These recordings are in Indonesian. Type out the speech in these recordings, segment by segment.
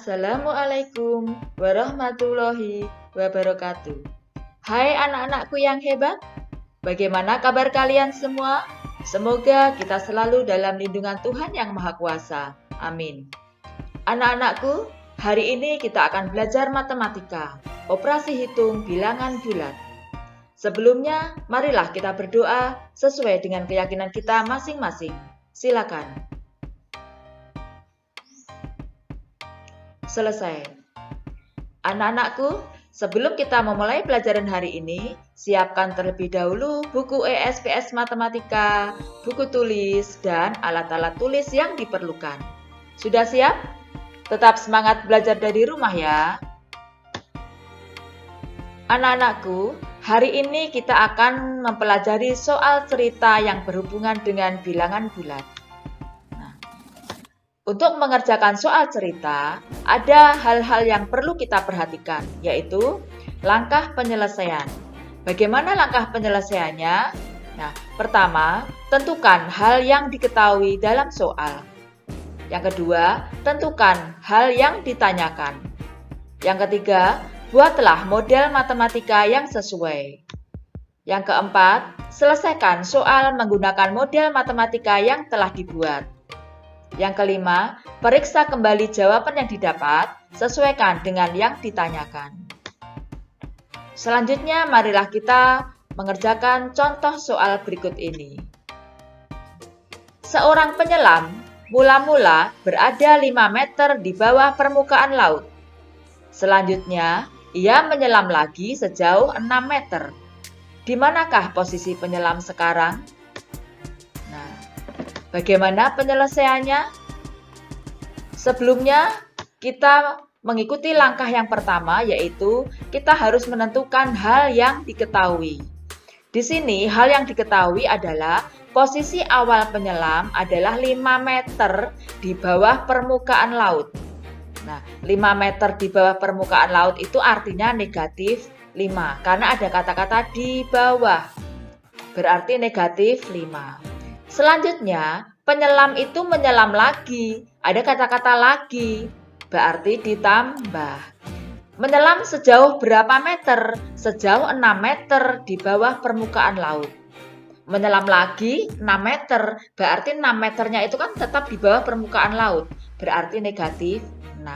Assalamualaikum warahmatullahi wabarakatuh. Hai anak-anakku yang hebat, bagaimana kabar kalian semua? Semoga kita selalu dalam lindungan Tuhan Yang Maha Kuasa. Amin. Anak-anakku, hari ini kita akan belajar matematika, operasi hitung bilangan bulat. Sebelumnya, marilah kita berdoa sesuai dengan keyakinan kita masing-masing. Silakan. Selesai. Anak-anakku, sebelum kita memulai pelajaran hari ini, siapkan terlebih dahulu buku ESPS Matematika, buku tulis, dan alat-alat tulis yang diperlukan. Sudah siap? Tetap semangat belajar dari rumah ya. Anak-anakku, hari ini kita akan mempelajari soal cerita yang berhubungan dengan bilangan bulat. Untuk mengerjakan soal cerita, ada hal-hal yang perlu kita perhatikan, yaitu langkah penyelesaian. Bagaimana langkah penyelesaiannya? Nah, pertama, tentukan hal yang diketahui dalam soal. Yang kedua, tentukan hal yang ditanyakan. Yang ketiga, buatlah model matematika yang sesuai. Yang keempat, selesaikan soal menggunakan model matematika yang telah dibuat. Yang kelima, periksa kembali jawaban yang didapat, sesuaikan dengan yang ditanyakan. Selanjutnya, marilah kita mengerjakan contoh soal berikut ini. Seorang penyelam mula-mula berada 5 meter di bawah permukaan laut. Selanjutnya, ia menyelam lagi sejauh 6 meter. Di manakah posisi penyelam sekarang? Bagaimana penyelesaiannya? Sebelumnya, kita mengikuti langkah yang pertama, yaitu kita harus menentukan hal yang diketahui. Di sini, hal yang diketahui adalah posisi awal penyelam adalah 5 meter di bawah permukaan laut. Nah, 5 meter di bawah permukaan laut itu artinya negatif 5, karena ada kata-kata di bawah. Berarti negatif 5. Selanjutnya, penyelam itu menyelam lagi. Ada kata-kata lagi, berarti ditambah. Menyelam sejauh berapa meter? Sejauh 6 meter di bawah permukaan laut. Menyelam lagi 6 meter, berarti 6 meternya itu kan tetap di bawah permukaan laut. Berarti negatif 6.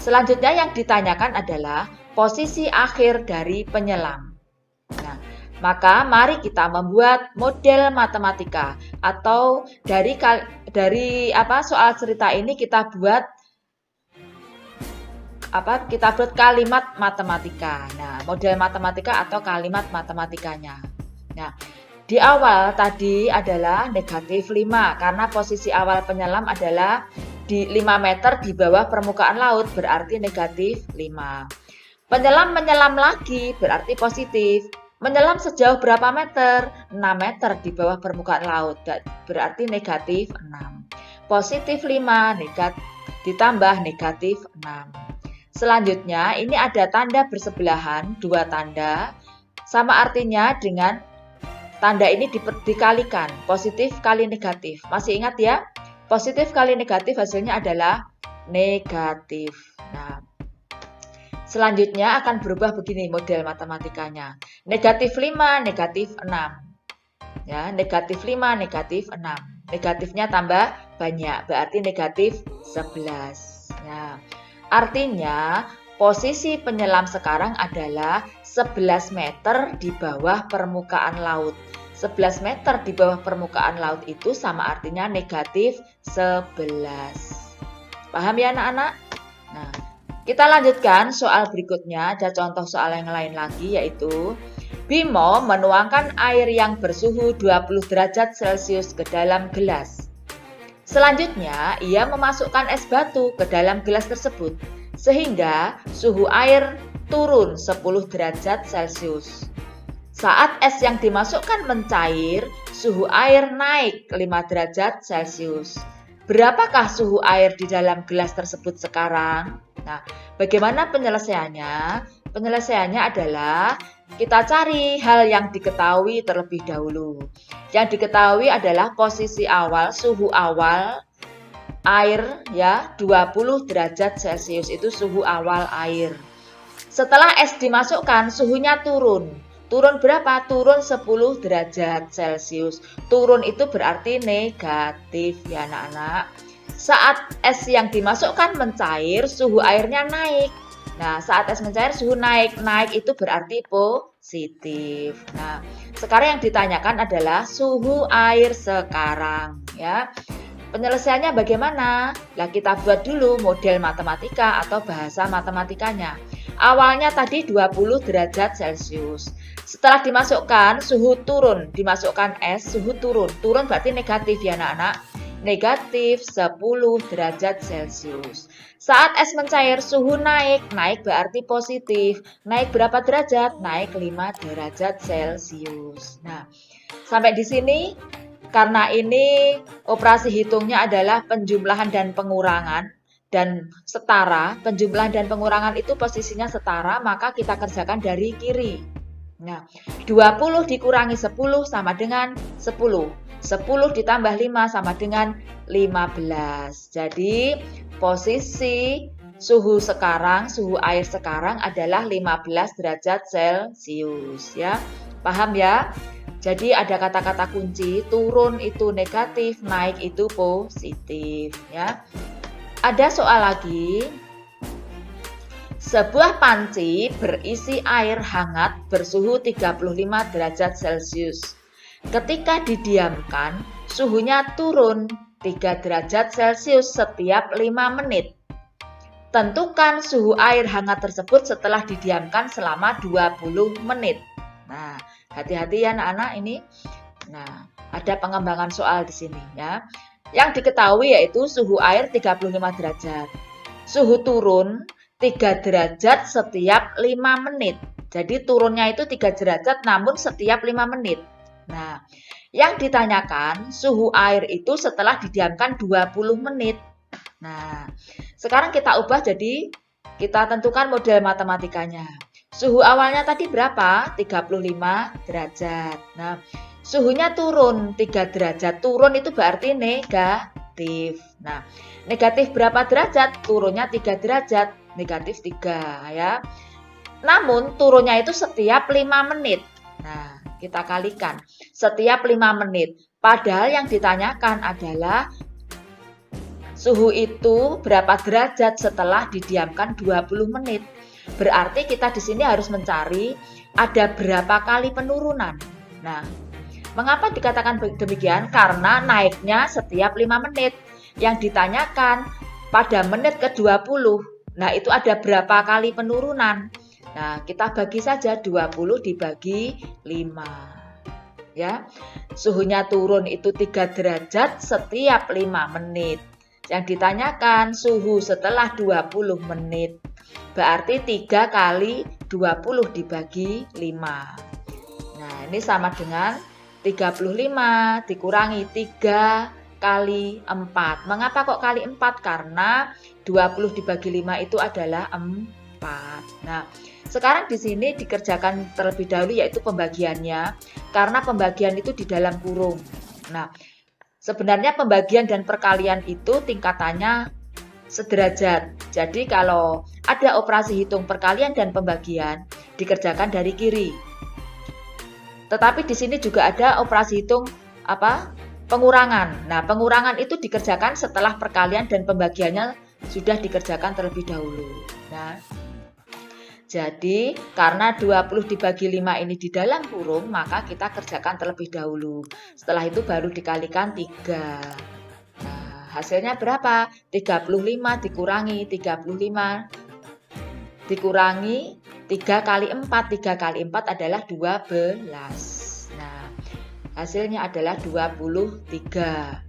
Selanjutnya yang ditanyakan adalah posisi akhir dari penyelam. Nah, maka mari kita membuat model matematika atau dari soal cerita ini kita buat kalimat matematika. Nah, model matematika atau kalimat matematikanya. Nah, di awal tadi adalah negatif 5 karena posisi awal penyelam adalah di 5 meter di bawah permukaan laut, berarti negatif 5. Penyelam menyelam lagi berarti positif. Menyelam sejauh berapa meter? 6 meter di bawah permukaan laut, berarti negatif 6. Positif 5 ditambah negatif 6. Selanjutnya, ini ada tanda bersebelahan, 2 tanda, sama artinya dengan tanda ini dikalikan, positif kali negatif. Masih ingat ya? Positif kali negatif hasilnya adalah negatif. Nah, selanjutnya akan berubah begini model matematikanya. Negatif 5, negatif 6. Ya, negatif 5, negatif 6. Negatifnya tambah banyak, berarti negatif 11. Nah, artinya posisi penyelam sekarang adalah 11 meter di bawah permukaan laut. 11 meter di bawah permukaan laut itu sama artinya negatif 11. Paham ya anak-anak? Nah, kita lanjutkan soal berikutnya, ada contoh soal yang lain lagi, yaitu Bimo menuangkan air yang bersuhu 20 derajat Celcius ke dalam gelas. Selanjutnya, ia memasukkan es batu ke dalam gelas tersebut, sehingga suhu air turun 10 derajat Celcius. Saat es yang dimasukkan mencair, suhu air naik 5 derajat Celcius. Berapakah suhu air di dalam gelas tersebut sekarang? Nah, bagaimana penyelesaiannya? Penyelesaiannya adalah kita cari hal yang diketahui terlebih dahulu. Yang diketahui adalah posisi awal, suhu awal air ya 20 derajat Celcius itu suhu awal air. Setelah es dimasukkan, suhunya turun. Turun berapa? Turun 10 derajat Celcius. Turun itu berarti negatif ya anak-anak. Saat es yang dimasukkan mencair, suhu airnya naik. Nah, saat es mencair suhu naik. Naik itu berarti positif. Nah, sekarang yang ditanyakan adalah suhu air sekarang ya. Penyelesaiannya bagaimana? Nah, kita buat dulu model matematika atau bahasa matematikanya. Awalnya tadi 20 derajat Celcius. Setelah dimasukkan, suhu turun. Dimasukkan es, suhu turun. Turun berarti negatif ya anak-anak. Negatif 10 derajat Celcius. Saat es mencair, suhu naik. Naik berarti positif. Naik berapa derajat? Naik 5 derajat Celcius. Nah, sampai di sini, karena ini operasi hitungnya adalah penjumlahan dan pengurangan dan setara, penjumlahan dan pengurangan itu posisinya setara, maka kita kerjakan dari kiri. Nah, 20 dikurangi 10 sama dengan 10. 10 ditambah 5 sama dengan 15. Jadi, posisi suhu sekarang, suhu air sekarang adalah 15 derajat Celcius ya. Paham ya? Jadi ada kata-kata kunci, turun itu negatif, naik itu positif ya. Ada soal lagi. Sebuah panci berisi air hangat bersuhu 35 derajat Celcius. Ketika didiamkan, suhunya turun 3 derajat Celcius setiap 5 menit. Tentukan suhu air hangat tersebut setelah didiamkan selama 20 menit. Nah, hati-hati ya anak-anak ini. Nah, ada pengembangan soal di sini ya. Yang diketahui yaitu suhu air 35 derajat. Suhu turun 3 derajat setiap 5 menit. Jadi turunnya itu 3 derajat namun setiap 5 menit. Nah, yang ditanyakan suhu air itu setelah didiamkan 20 menit. Nah, sekarang kita ubah jadi kita tentukan model matematikanya. Suhu awalnya tadi berapa? 35 derajat. Nah, suhunya turun 3 derajat. Turun itu berarti negatif. Nah, negatif berapa derajat? Turunnya 3 derajat. Negatif 3 ya. Namun turunnya itu setiap 5 menit. Nah, kita kalikan. Setiap 5 menit. Padahal yang ditanyakan adalah suhu itu berapa derajat setelah didiamkan 20 menit. Berarti kita di sini harus mencari ada berapa kali penurunan. Nah, mengapa dikatakan demikian? Karena naiknya setiap 5 menit. Yang ditanyakan pada menit ke-20. Nah, itu ada berapa kali penurunan? Nah, kita bagi saja 20 dibagi 5. Ya. Suhunya turun itu 3 derajat setiap 5 menit. Yang ditanyakan suhu setelah 20 menit. Berarti 3 kali 20 dibagi 5. Nah, ini sama dengan 35 dikurangi 3 kali 4. Mengapa kok kali 4? Karena 20 dibagi 5 itu adalah 4. Nah, sekarang di sini dikerjakan terlebih dahulu yaitu pembagiannya. Karena pembagian itu di dalam kurung. Nah, sebenarnya pembagian dan perkalian itu tingkatannya sederajat. Jadi kalau ada operasi hitung perkalian dan pembagian dikerjakan dari kiri. Tetapi di sini juga ada operasi hitung pengurangan. Nah, pengurangan itu dikerjakan setelah perkalian dan pembagiannya sudah dikerjakan terlebih dahulu. Nah, jadi karena 20 dibagi 5 ini di dalam kurung, maka kita kerjakan terlebih dahulu. Setelah itu baru dikalikan 3. Nah, hasilnya berapa? 35 dikurangi 35 dikurangi 3 kali 4. 3 kali 4 adalah 12. Nah, hasilnya adalah 23.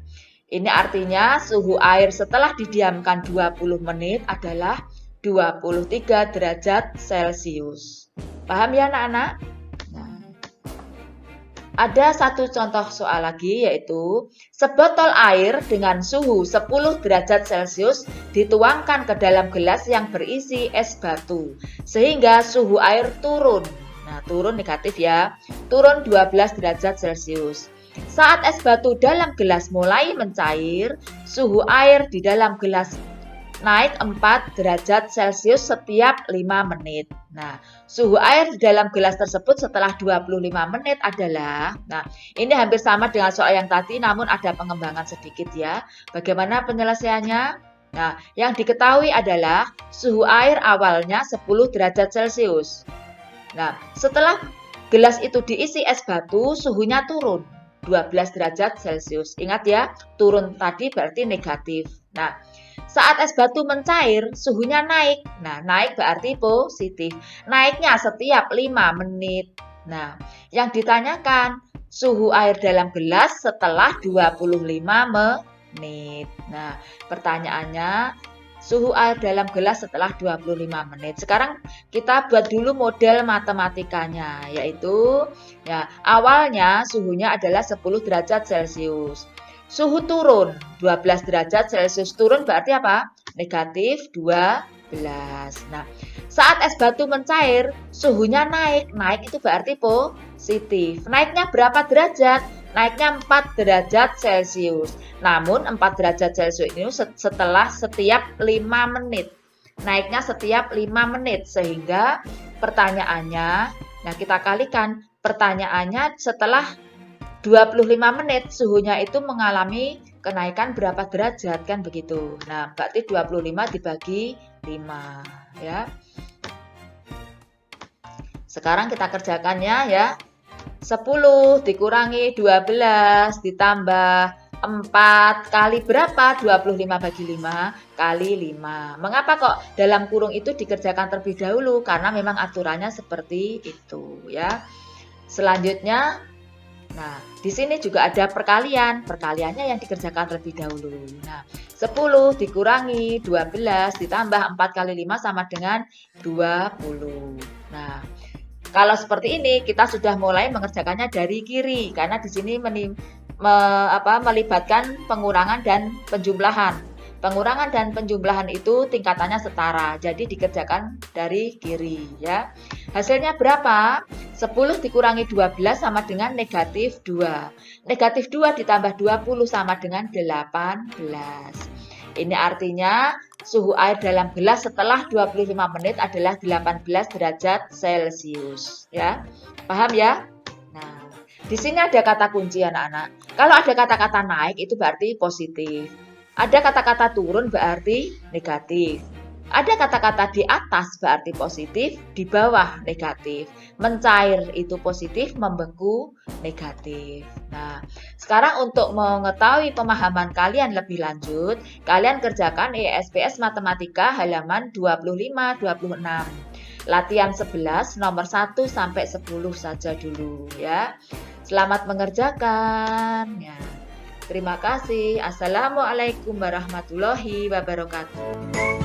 Ini artinya suhu air setelah didiamkan 20 menit adalah 23 derajat Celcius. Paham ya anak-anak? Nah, ada satu contoh soal lagi yaitu sebotol air dengan suhu 10 derajat Celcius dituangkan ke dalam gelas yang berisi es batu sehingga suhu air turun. Nah, turun negatif ya. Turun 12 derajat Celcius. Saat es batu dalam gelas mulai mencair, suhu air di dalam gelas naik 4 derajat Celcius setiap 5 menit. Nah, suhu air di dalam gelas tersebut setelah 25 menit adalah, nah ini hampir sama dengan soal yang tadi namun ada pengembangan sedikit ya. Bagaimana penyelesaiannya? Nah, yang diketahui adalah suhu air awalnya 10 derajat Celcius. Nah, setelah gelas itu diisi es batu, suhunya turun 12 derajat Celcius. Ingat ya, turun tadi berarti negatif. Nah, saat es batu mencair, suhunya naik. Nah, naik berarti positif. Naiknya setiap 5 menit. Nah, yang ditanyakan, suhu air dalam gelas setelah 25 menit. Nah, pertanyaannya, suhu air dalam gelas setelah 25 menit. Sekarang kita buat dulu model matematikanya, yaitu ya awalnya suhunya adalah 10 derajat Celcius. Suhu turun 12 derajat Celcius, turun berarti apa? Negatif 12. Nah, saat es batu mencair, suhunya naik. Naik itu berarti positif. Naiknya berapa derajat? Naiknya 4 derajat Celcius. Namun 4 derajat Celcius ini setelah setiap 5 menit. Naiknya setiap 5 menit. Sehingga pertanyaannya, nah kita kalikan, pertanyaannya setelah 25 menit suhunya itu mengalami kenaikan berapa derajat kan begitu. Nah, berarti 25 dibagi 5 ya. Sekarang kita kerjakannya ya. 10 dikurangi 12 ditambah 4 kali berapa? 25 bagi 5 kali 5. Mengapa kok dalam kurung itu dikerjakan terlebih dahulu? Karena memang aturannya seperti itu ya. Selanjutnya, nah, di sini juga ada perkalian. Perkaliannya yang dikerjakan terlebih dahulu. Nah, 10 dikurangi 12 ditambah 4 kali 5 sama dengan 20. Nah, kalau seperti ini kita sudah mulai mengerjakannya dari kiri karena di sini melibatkan pengurangan dan penjumlahan. Pengurangan dan penjumlahan itu tingkatannya setara, jadi dikerjakan dari kiri ya. Hasilnya berapa? 10 dikurangi 12 sama dengan negatif 2. Negatif 2 ditambah 20 sama dengan 18. Ini artinya suhu air dalam gelas setelah 25 menit adalah 18 derajat Celcius ya. Paham ya? Nah, di sini ada kata kunci anak-anak. Kalau ada kata-kata naik itu berarti positif. Ada kata-kata turun berarti negatif. Ada kata-kata di atas berarti positif, di bawah negatif. Mencair itu positif, membeku negatif. Nah, sekarang untuk mengetahui pemahaman kalian lebih lanjut, kalian kerjakan ESPS Matematika halaman 25-26. Latihan 11 nomor 1 sampai 10 saja dulu ya. Selamat mengerjakan ya. Terima kasih. Assalamualaikum warahmatullahi wabarakatuh.